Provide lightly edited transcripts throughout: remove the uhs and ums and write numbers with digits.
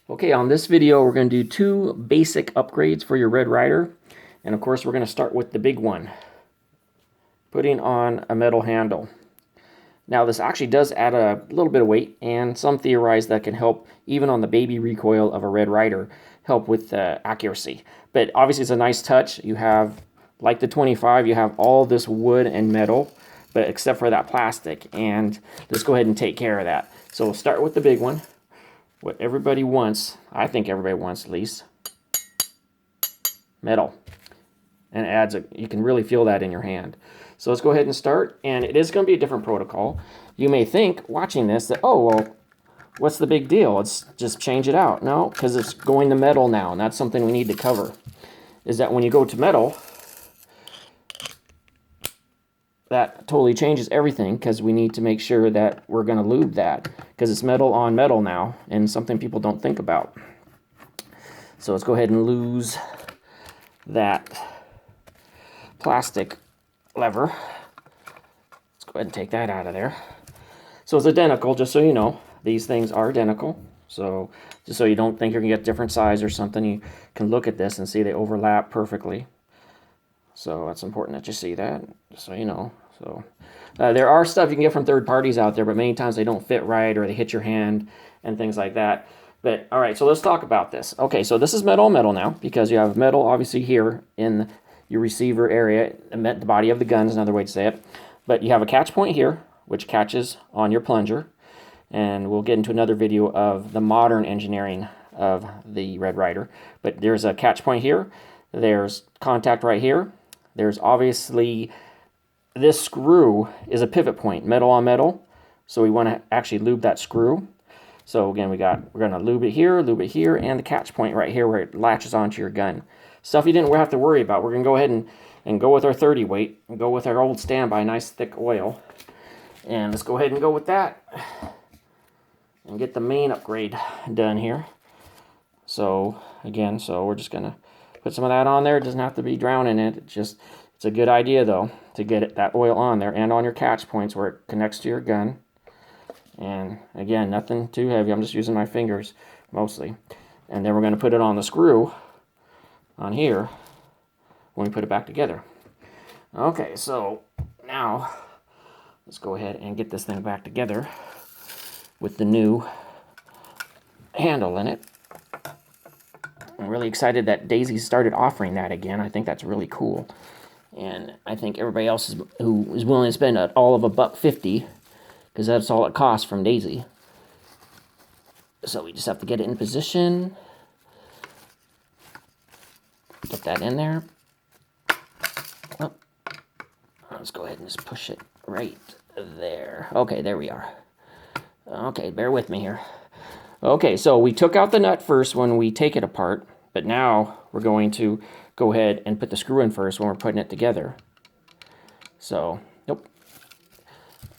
Okay, on this video, we're going to do two basic upgrades for your red Ryder. And of course, we're going to start with the big one, putting on a metal handle. Now, this actually does add a little bit of weight, and some theorize that can help, even on the baby recoil of a red Ryder, help with accuracy. But obviously, it's a nice touch. You have, like the 25, you have all this wood and metal, but except for that plastic. And let's go ahead and take care of that. So we'll start with the big one. What everybody wants, I think everybody wants at least, metal. And it adds you can really feel that in your hand. So let's go ahead and start, and it is going to be a different protocol. You may think, watching this, that, oh, well, what's the big deal? Let's just change it out. No, because it's going to metal now, and that's something we need to cover. Is that when you go to metal, that totally changes everything, because we need to make sure that we're going to lube that, because it's metal on metal now, and something people don't think about. So let's go ahead and lose that plastic lever. Let's go ahead and take that out of there. So it's identical, just so you know. These things are identical. So just so you don't think you're going to get different size or something, you can look at this and see they overlap perfectly. So that's important that you see that, just so you know. So there are stuff you can get from third parties out there, but many times they don't fit right, or they hit your hand and things like that. But all right, so let's talk about this. Okay, so this is metal on metal now, because you have metal obviously here in your receiver area, the body of the gun is another way to say it. But you have a catch point here, which catches on your plunger. And we'll get into another video of the modern engineering of the red Ryder. But there's a catch point here. There's contact right here. There's obviously, this screw is a pivot point, metal on metal. So we want to actually lube that screw. So again, we're going to lube it here, and the catch point right here where it latches onto your gun. Stuff you didn't have to worry about. We're going to go ahead and go with our 30 weight, and go with our old standby, nice thick oil. And let's go ahead and go with that, and get the main upgrade done here. So again, we're just going to put some of that on there. It doesn't have to be drowning in it. It's a good idea, though, to get that oil on there and on your catch points where it connects to your gun. And again, nothing too heavy. I'm just using my fingers mostly. And then we're going to put it on the screw on here when we put it back together. Okay, so now let's go ahead and get this thing back together with the new handle in it. I'm really excited that Daisy started offering that again. I think that's really cool. And I think everybody else who is willing to spend all of $1.50, because that's all it costs from Daisy. So we just have to get it in position. Get that in there. Oh. Let's go ahead and just push it right there. Okay, there we are. Okay, bear with me here. Okay, so we took out the nut first when we take it apart, but now we're going to go ahead and put the screw in first when we're putting it together. So, nope.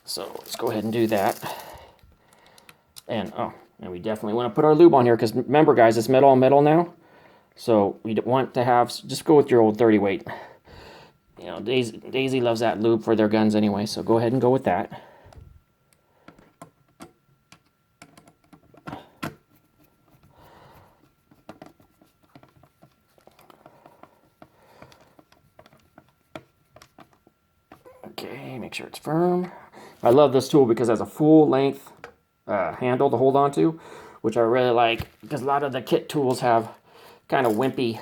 So let's go ahead and do that. And we definitely want to put our lube on here, because remember, guys, it's metal on metal now. So we want to have, just go with your old 30 weight. You know, Daisy loves that lube for their guns anyway, so go ahead and go with that. Okay, make sure it's firm. I love this tool because it has a full length handle to hold on to, which I really like, because a lot of the kit tools have kind of wimpy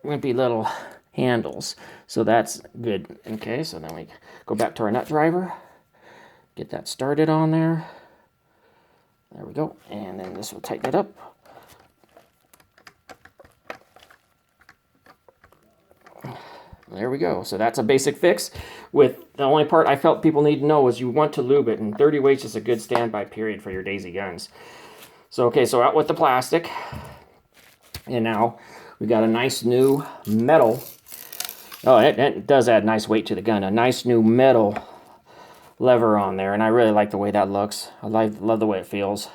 little handles. So that's good. Okay, so then we go back to our nut driver, get that started on there. There we go. And then this will tighten it up. There we go. So that's a basic fix. With the only part I felt people need to know is you want to lube it, and 30 weights is a good standby period for your Daisy guns. So okay, so out with the plastic, and now we got a nice new metal. Oh, it does add nice weight to the gun. A nice new metal lever on there, and I really like the way that looks. I love the way it feels.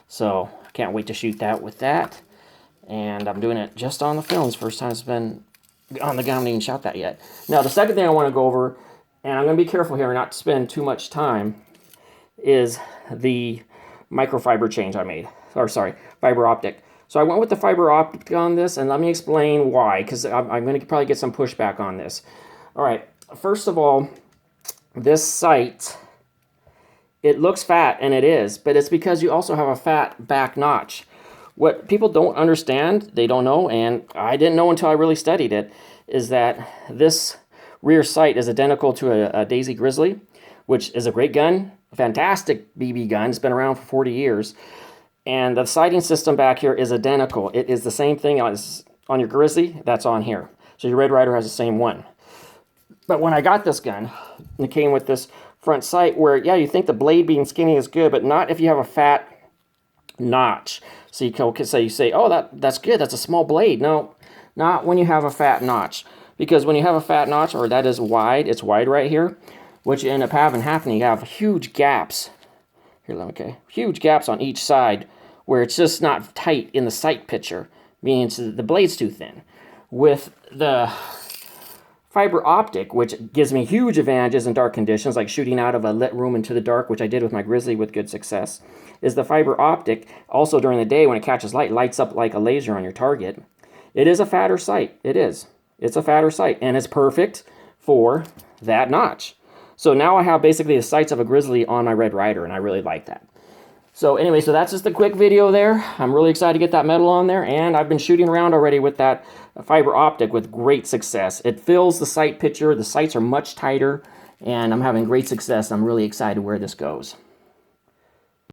So I can't wait to shoot that with that. And I'm doing it just on the films. First time it's been on the gun. I haven't even shot that yet. Now the second thing I want to go over, and I'm going to be careful here not to spend too much time, is the microfiber change I made, or sorry, fiber optic. So I went with the fiber optic on this, and let me explain why, because I'm going to probably get some pushback on this. All right, first of all, this sight, it looks fat, and it is, but it's because you also have a fat back notch. What people don't understand, they don't know, and I didn't know until I really studied it, is that this rear sight is identical to a Daisy Grizzly, which is a great gun, a fantastic BB gun. It's been around for 40 years. And the sighting system back here is identical. It is the same thing as on your Grizzly that's on here. So your Red Ryder has the same one. But when I got this gun, it came with this front sight where, yeah, you think the blade being skinny is good, but not if you have a fat notch. So you say, oh, that's good, that's a small blade. No, not when you have a fat notch. Because when you have a fat notch, or that is wide, it's wide right here, what you end up having happening, you have huge gaps. Here, okay, huge gaps on each side where it's just not tight in the sight picture, meaning the blade's too thin. With the fiber optic, which gives me huge advantages in dark conditions, like shooting out of a lit room into the dark, which I did with my Grizzly with good success, is the fiber optic, also during the day when it catches light, lights up like a laser on your target. It is a fatter sight. It is. It's a fatter sight, and it's perfect for that notch. So now I have basically the sights of a Grizzly on my Red Ryder, and I really like that. So anyway, so that's just a quick video there. I'm really excited to get that metal on there, and I've been shooting around already with that fiber optic with great success. It fills the sight picture. The sights are much tighter, and I'm having great success. I'm really excited where this goes.